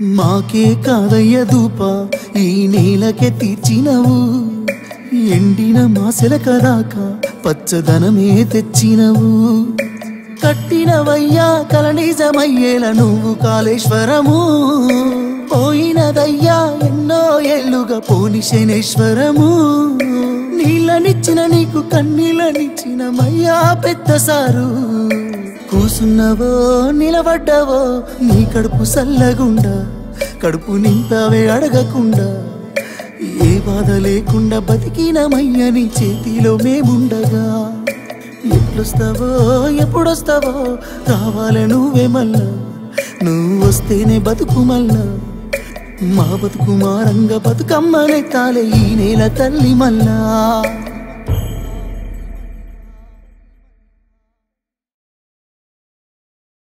మాకే కాదయ్య దూప ఈ నేలకే తీర్చినవు ఎండిన మాసెల కదాక పచ్చదనమే తెచ్చినవు కట్టినవయ్యా కల నిజమయ్యేల నువ్వు కాళేశ్వరము పోయినదయ్యా ఎన్నో ఏళ్ళుగా పోని శనేశ్వరము నీళ్ళనిచ్చిన నీకు కన్నీళ్ళనిచ్చిన మయ్యా పెద్ద సారు కూసున్నవో నిలబడ్డావో నీ కడుపు సల్లగుండా కడుపు నింపావే అడగకుండా ఏ బాధ లేకుండా బతికినమయ్య నీ చేతిలో మేముండగా ఎప్పుడొస్తావో ఎప్పుడొస్తావో కావాలే నువ్వే మళ్ళా నువ్వు వస్తేనే బతుకు మళ్ళా మా బతుకు మారంగా బతుకమ్మనే తాలే ఈ నేల తల్లి మళ్ళా